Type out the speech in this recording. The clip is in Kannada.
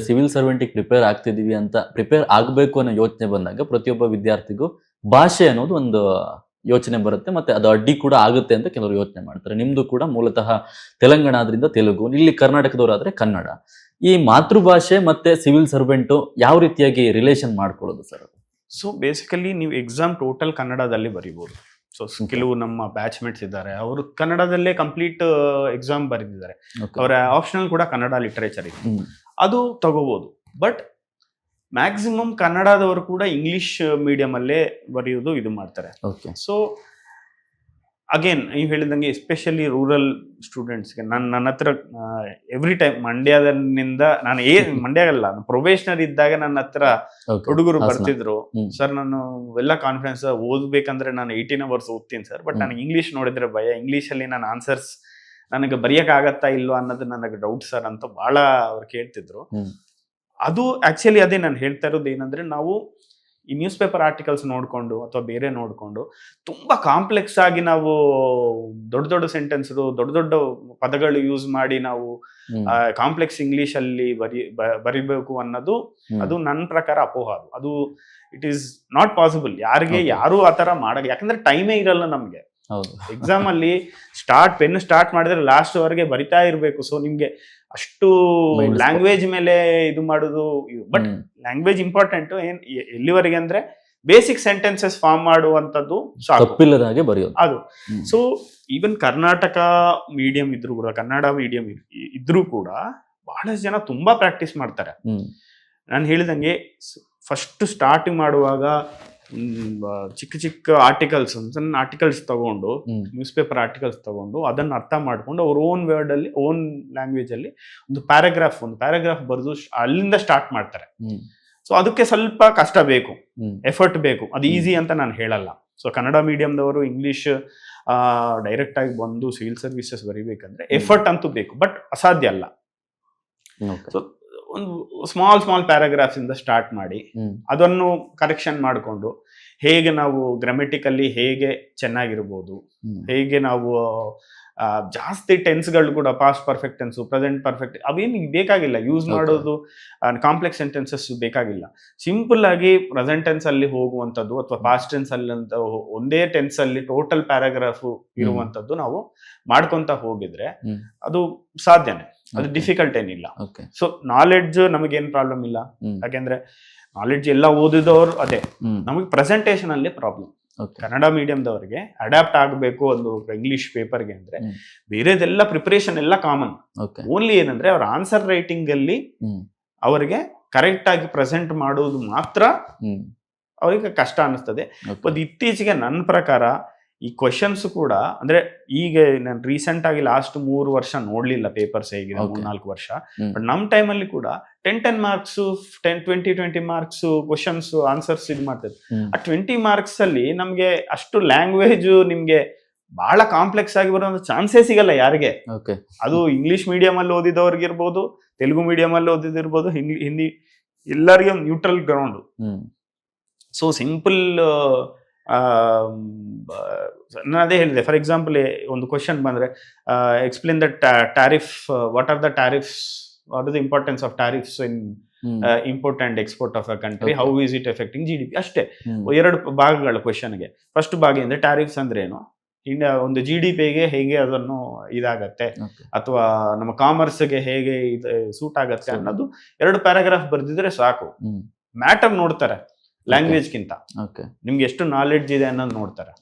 ಸಿವಿಲ್ ಸರ್ವೆಂಟಿಗೆ ಪ್ರಿಪೇರ್ ಆಗ್ತಿದೀವಿ ಅಂತ ಪ್ರಿಪೇರ್ ಆಗಬೇಕು ಅನ್ನೋ ಯೋಚನೆ ಬಂದಾಗ ಪ್ರತಿಯೊಬ್ಬ ವಿದ್ಯಾರ್ಥಿಗೂ ಭಾಷೆ ಅನ್ನೋದು ಒಂದು ಯೋಚನೆ ಬರುತ್ತೆ. ಮತ್ತೆ ಅದು ಅಡ್ಡಿ ಕೂಡ ಆಗುತ್ತೆ ಅಂತ ಕೆಲವರು ಯೋಚನೆ ಮಾಡ್ತಾರೆ. ನಿಮ್ದು ಕೂಡ ಮೂಲತಃ ತೆಲಂಗಾಣ ಆದ್ರಿಂದ ತೆಲುಗು, ಇಲ್ಲಿ ಕರ್ನಾಟಕದವರಾದ್ರೆ ಕನ್ನಡ. ಈ ಮಾತೃಭಾಷೆ ಮತ್ತೆ ಸಿವಿಲ್ ಸರ್ವೆಂಟು ಯಾವ ರೀತಿಯಾಗಿ ರಿಲೇಷನ್ ಮಾಡ್ಕೊಳ್ಳೋದು ಸರ್? ಸೊ ಬೇಸಿಕಲಿ ನೀವು ಎಕ್ಸಾಮ್ ಟೋಟಲ್ ಕನ್ನಡದಲ್ಲಿ ಬರೀಬಹುದು. ಸೊ ಕೆಲವು ನಮ್ಮ ಬ್ಯಾಚ್ಮೇಟ್ಸ್ ಇದ್ದಾರೆ, ಅವರು ಕನ್ನಡದಲ್ಲೇ ಕಂಪ್ಲೀಟ್ ಎಕ್ಸಾಮ್ ಬರೆದಿದ್ದಾರೆ. ಅವರ ಆಪ್ಷನಲ್ ಕೂಡ ಕನ್ನಡ ಲಿಟರೇಚರ್ ಇದೆ, ಅದು ತಗೋಬಹುದು. ಬಟ್ ಮ್ಯಾಕ್ಸಿಮಮ್ ಕನ್ನಡದವರು ಕೂಡ ಇಂಗ್ಲಿಷ್ ಮೀಡಿಯಂ ಅಲ್ಲೇ ಬರೆಯೋದು ಇದು ಮಾಡ್ತಾರೆ. ಸೊ ಅಗೇನ್ ನೀವು ಹೇಳಿದಂಗೆ ಎಸ್ಪೆಷಲಿ ರೂರಲ್ ಸ್ಟೂಡೆಂಟ್ಸ್ಗೆ ನನ್ನ ಹತ್ರ ಎವ್ರಿ ಟೈಮ್ ಮಂಡ್ಯದಿಂದ ನಾನು ಮಂಡ್ಯ ಅಲ್ಲ, ಪ್ರೊಬೇಷನರ್ ಇದ್ದಾಗ ನನ್ನ ಹತ್ರ ಹುಡುಗರು ಬರ್ತಿದ್ರು, ಸರ್ ನಾನು ಎಲ್ಲ ಕಾನ್ಫಿಡೆನ್ಸ್ ಓದ್ಬೇಕಂದ್ರೆ ನಾನು 18 hours ಓದ್ತೀನಿ ಸರ್, ಬಟ್ ನನಗೆ ಇಂಗ್ಲಿಷ್ ನೋಡಿದ್ರೆ ಭಯ, ಇಂಗ್ಲಿಷಲ್ಲಿ ನಾನು ಆನ್ಸರ್ಸ್ ನನಗೆ ಬರೆಯಕ್ಕಾಗತ್ತಾ ಇಲ್ವಾ ಅನ್ನೋದು ನನಗೆ ಡೌಟ್ ಸರ್ ಅಂತ ಬಹಳ ಅವ್ರು ಕೇಳ್ತಿದ್ರು. ಅದು ಆಕ್ಚುಲಿ ಅದೇ ನಾನು ಹೇಳ್ತಾ ಇರೋದು ಏನಂದ್ರೆ, ನಾವು ಈ ನ್ಯೂಸ್ ಪೇಪರ್ ಆರ್ಟಿಕಲ್ಸ್ ನೋಡ್ಕೊಂಡು ಅಥವಾ ಬೇರೆ ನೋಡ್ಕೊಂಡು ತುಂಬಾ ಕಾಂಪ್ಲೆಕ್ಸ್ ಆಗಿ ನಾವು ದೊಡ್ಡ ದೊಡ್ಡ ಸೆಂಟೆನ್ಸ್ ದೊಡ್ಡ ದೊಡ್ಡ ಪದಗಳು ಯೂಸ್ ಮಾಡಿ ನಾವು ಕಾಂಪ್ಲೆಕ್ಸ್ ಇಂಗ್ಲಿಷ್ ಅಲ್ಲಿ ಬರಿಬೇಕು ಅನ್ನೋದು ಅದು ನನ್ನ ಪ್ರಕಾರ ಅಪೋಹ. ಅದು ಇಟ್ ಈಸ್ ನಾಟ್ ಪಾಸಿಬಲ್. ಯಾರು ಆತರ ಮಾಡಕ್, ಯಾಕಂದ್ರೆ ಟೈಮೇ ಇರಲ್ಲ ನಮ್ಗೆ. ಎಕ್ಸಾಮ್ ಅಲ್ಲಿ ಪೆನ್ ಸ್ಟಾರ್ಟ್ ಮಾಡಿದ್ರೆ ಲಾಸ್ಟ್ ವರೆಗೆ ಬರಿತಾ ಇರ್ಬೇಕು. ಸೊ ನಿಮ್ಗೆ ಅಷ್ಟು ಲ್ಯಾಂಗ್ವೇಜ್ ಮೇಲೆ ಇದು ಮಾಡೋದು, ಬಟ್ ಲ್ಯಾಂಗ್ವೇಜ್ ಇಂಪಾರ್ಟೆಂಟ್ ಎಲ್ಲಿವರೆಗೆ ಅಂದ್ರೆ ಬೇಸಿಕ್ ಸೆಂಟೆನ್ಸಸ್ ಫಾರ್ಮ್ ಮಾಡುವಂತದ್ದು ಅದು. ಸೊ ಈವನ್ ಕರ್ನಾಟಕ ಮೀಡಿಯಂ ಇದ್ರು ಕೂಡ, ಕನ್ನಡ ಮೀಡಿಯಂ ಇದ್ರೂ ಕೂಡ ಬಹಳಷ್ಟು ಜನ ತುಂಬಾ ಪ್ರಾಕ್ಟೀಸ್ ಮಾಡ್ತಾರೆ. ನಾನು ಹೇಳಿದಂಗೆ ಫಸ್ಟ್ ಸ್ಟಾರ್ಟಿಂಗ್ ಮಾಡುವಾಗ ಚಿಕ್ಕ ಚಿಕ್ಕ ಆರ್ಟಿಕಲ್ಸ್, ಸಣ್ಣ ಆರ್ಟಿಕಲ್ಸ್ ತಗೊಂಡು, ನ್ಯೂಸ್ ಪೇಪರ್ ಆರ್ಟಿಕಲ್ಸ್ ತಗೊಂಡು ಅದನ್ನ ಅರ್ಥ ಮಾಡ್ಕೊಂಡು ಅವ್ರ ಓನ್ ವರ್ಡ್ ಅಲ್ಲಿ, ಓನ್ ಲ್ಯಾಂಗ್ವೇಜ್ ಅಲ್ಲಿ ಒಂದು ಪ್ಯಾರಾಗ್ರಾಫ್ ಬರೆದು ಅಲ್ಲಿಂದ ಸ್ಟಾರ್ಟ್ ಮಾಡ್ತಾರೆ. ಸೊ ಅದಕ್ಕೆ ಸ್ವಲ್ಪ ಕಷ್ಟ ಬೇಕು, ಎಫರ್ಟ್ ಬೇಕು. ಅದು ಈಸಿ ಅಂತ ನಾನು ಹೇಳಲ್ಲ. ಸೊ ಕನ್ನಡ ಮೀಡಿಯಂದವರು ಇಂಗ್ಲಿಷ್ ಡೈರೆಕ್ಟ್ ಆಗಿ ಬಂದು ಸಿವಿಲ್ ಸರ್ವಿಸಸ್ ಬರೀಬೇಕಂದ್ರೆ ಎಫರ್ಟ್ ಅಂತೂ ಬೇಕು, ಬಟ್ ಅಸಾಧ್ಯ ಅಲ್ಲ. ಸೊ ಒಂದು ಸ್ಮಾಲ್ ಪ್ಯಾರಾಗ್ರಾಫ್ಸ್ ಇಂದ ಸ್ಟಾರ್ಟ್ ಮಾಡಿ ಅದನ್ನು ಕರೆಕ್ಷನ್ ಮಾಡಿಕೊಂಡು ಹೇಗೆ ನಾವು ಗ್ರಾಮೆಟಿಕಲಿ ಹೇಗೆ ಚೆನ್ನಾಗಿರ್ಬೋದು, ಹೇಗೆ ನಾವು ಜಾಸ್ತಿ ಟೆನ್ಸ್ಗಳು ಕೂಡ past perfect tense, present perfect ಅವೇನು ಬೇಕಾಗಿಲ್ಲ ಯೂಸ್ ಮಾಡೋದು. ಕಾಂಪ್ಲೆಕ್ಸ್ ಸೆಂಟೆನ್ಸಸ್ ಬೇಕಾಗಿಲ್ಲ. ಸಿಂಪಲ್ ಆಗಿ ಪ್ರೆಸೆಂಟ್ ಟೆನ್ಸ್ ಅಲ್ಲಿ ಹೋಗುವಂಥದ್ದು ಅಥವಾ ಪಾಸ್ಟ್ ಟೆನ್ಸ್ ಅಲ್ಲಿ ಅಂತ ಒಂದೇ ಟೆನ್ಸ್ ಅಲ್ಲಿ ಟೋಟಲ್ ಪ್ಯಾರಾಗ್ರಾಫ್ ಇರುವಂತದ್ದು ನಾವು ಮಾಡ್ಕೊಂತ ಹೋಗಿದ್ರೆ ಅದು ಸಾಧ್ಯನೇ. ಅದು ಡಿಫಿಕಲ್ಟ್ ಏನಿಲ್ಲ. ಸೊ ನಾಲೆಡ್ಜ್ ನಮಗೇನ್ ಪ್ರಾಬ್ಲಮ್ ಇಲ್ಲ, ಯಾಕೆಂದ್ರೆ ನಾಲೆಡ್ಜ್ ಎಲ್ಲ ಓದಿದವರು ಅದೇ. ನಮಗೆ ಪ್ರೆಸೆಂಟೇಶನ್ ಅಲ್ಲಿ ಪ್ರಾಬ್ಲಮ್. ಕನ್ನಡ ಮೀಡಿಯಂದವರಿಗೆ ಅಡ್ಯಾಪ್ಟ್ ಆಗಬೇಕು ಒಂದು ಇಂಗ್ಲಿಷ್ ಪೇಪರ್ಗೆ ಅಂದ್ರೆ ಬೇರೆದೆಲ್ಲ ಪ್ರಿಪರೇಷನ್ ಎಲ್ಲ ಕಾಮನ್. ಓನ್ಲಿ ಏನಂದ್ರೆ ಅವ್ರ ಆನ್ಸರ್ ರೈಟಿಂಗ್ ಅಲ್ಲಿ ಅವರಿಗೆ ಕರೆಕ್ಟ್ ಆಗಿ ಪ್ರೆಸೆಂಟ್ ಮಾಡೋದು ಮಾತ್ರ ಅವರಿಗೆ ಕಷ್ಟ ಅನಿಸ್ತದೆ. ಅದು ಇತ್ತೀಚೆಗೆ ನನ್ನ ಪ್ರಕಾರ ಈ ಕ್ವಶನ್ಸ್ ಕೂಡ ಅಂದ್ರೆ, ಈಗ ನಾನು ರೀಸೆಂಟ್ ಆಗಿ ಲಾಸ್ಟ್ 3 ವರ್ಷ ನೋಡ್ಲಿಲ್ಲ ಪೇಪರ್ಸ್ ಹೇಗಿದೆ, 3-4 ವರ್ಷ. ಬಟ್ ನಮ್ ಟೈಮ್ ಅಲ್ಲಿ ಕೂಡ 10 ಮಾರ್ಕ್ಸ್ 20 ಮಾರ್ಕ್ಸ್ ಕ್ವಶನ್ಸ್ ಆನ್ಸರ್ಸ್ ಇದು ಮಾಡ್ತದೆ. ಆ 20 ಮಾರ್ಕ್ಸ್ ಅಲ್ಲಿ ನಮ್ಗೆ ಅಷ್ಟು ಲ್ಯಾಂಗ್ವೇಜ್ ನಿಮ್ಗೆ ಬಹಳ ಕಾಂಪ್ಲೆಕ್ಸ್ ಆಗಿ ಬರೋ ಚಾನ್ಸೇ ಸಿಗಲ್ಲ ಯಾರಿಗೆ. ಅದು ಇಂಗ್ಲಿಷ್ ಮೀಡಿಯಂ ಅಲ್ಲಿ ಓದಿದವ್ರಿಗಿರ್ಬೋದು, ತೆಲುಗು ಮೀಡಿಯಂ ಅಲ್ಲಿ ಓದಿದಿರ್ಬೋದು, ಹಿಂದಿ ಎಲ್ಲರಿಗೂ ನ್ಯೂಟ್ರಲ್ ಗ್ರೌಂಡ್. ಸೊ ಸಿಂಪಲ್ ನಾನು ಅದೇ ಹೇಳಿದೆ. ಫಾರ್ ಎಕ್ಸಾಂಪಲ್ ಒಂದು ಕ್ವಶನ್ ಬಂದ್ರೆ, explain the tariff, what are the tariffs, what is the importance of tariffs in import and export of a country, how is it affecting GDP. ಅಷ್ಟೇ, 2 ಭಾಗಗಳು ಕ್ವಶನ್ಗೆ. ಫಸ್ಟ್ ಭಾಗ ಅಂದ್ರೆ ಟ್ಯಾರಿಫ್ಸ್ ಅಂದ್ರೆ ಏನು, ಒಂದು GDPಗೆ ಹೇಗೆ ಅದನ್ನು ಇದಾಗತ್ತೆ, ಅಥವಾ ನಮ್ಮ ಕಾಮರ್ಸ್ಗೆ ಹೇಗೆ ಸೂಟ್ ಆಗತ್ತೆ ಅನ್ನೋದು 2 ಪ್ಯಾರಾಗ್ರಾಫ್ ಬರ್ದಿದ್ರೆ ಸಾಕು. ಮ್ಯಾಟರ್ ನೋಡ್ತಾರೆ ಲ್ಯಾಂಗ್ವೇಜ್ ಗಿಂತ, ನಿಮ್ಗೆ ಎಷ್ಟು ನಾಲೆಡ್ಜ್ ಇದೆ ಅನ್ನೋದು ನೋಡ್ತಾರೆ.